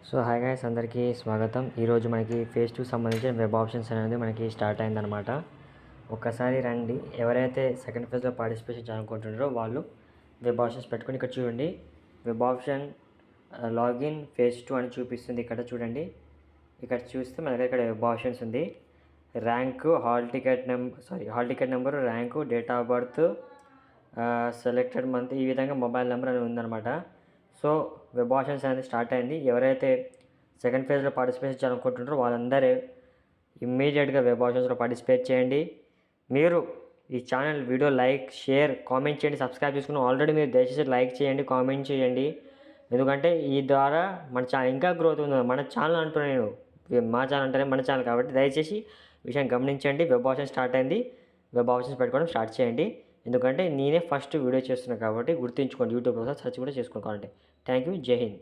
So hi guys, అందరికీ స్వాగతం. ఈరోజు మనకి ఫేజ్ 2 సంబంధించిన వెబ్ ఆప్షన్స్ అనేది మనకి స్టార్ట్ అయిందనమాట. ఒక్కసారి రండి. ఎవరైతే సెకండ్ ఫేజ్లో పార్టిసిపేషన్ చేయాలనుకుంటున్నారో వాళ్ళు వెబ్ ఆప్షన్స్ పెట్టుకొని ఇక్కడ చూడండి. వెబ్ ఆప్షన్ లాగిన్ ఫేజ్ 2 అని చూపిస్తుంది. ఇక్కడ చూడండి. ఇక్కడ చూస్తే మన దగ్గర ఇక్కడ వెబ్ ఆప్షన్స్ ఉంది. Rank, hall ticket number, rank, date of birth, selected month, ఈ విధంగా మొబైల్ నెంబర్ అని ఉందన్నమాట. సో వెబ్ ఆప్షన్స్ అనేది స్టార్ట్ అయింది. ఎవరైతే సెకండ్ ఫేజ్లో పార్టిసిపేట్ చేయాలనుకుంటున్నారో వాళ్ళందరూ ఇమ్మీడియట్గా వెబ్ ఆప్షన్స్లో పార్టిసిపేట్ చేయండి. మీరు ఈ channel video like, share, comment చేయండి, సబ్స్క్రైబ్ చేసుకుని ఆల్రెడీ మీరు దయచేసి లైక్ చేయండి, కామెంట్ చేయండి. ఎందుకంటే ఈ ద్వారా మన ఛానల్ ఇంకా గ్రోత్ ఉంది. మన ఛానల్ అంటున్నాను నేను, మా ఛానల్ అంటేనే మన ఛానల్ కాబట్టి దయచేసి విషయం గమనించండి. వెబ్ ఆప్షన్ స్టార్ట్ అయింది. వెబ్ ఆప్షన్స్ పెట్టుకోవడం స్టార్ట్ చేయండి. ఎందుకంటే నేనే ఫస్ట్ వీడియో చేస్తున్నాను కాబట్టి గుర్తుంచుకోండి. యూట్యూబ్లో సెర్చ్ కూడా చేసుకోవాలి. Thank you. జై హింద్.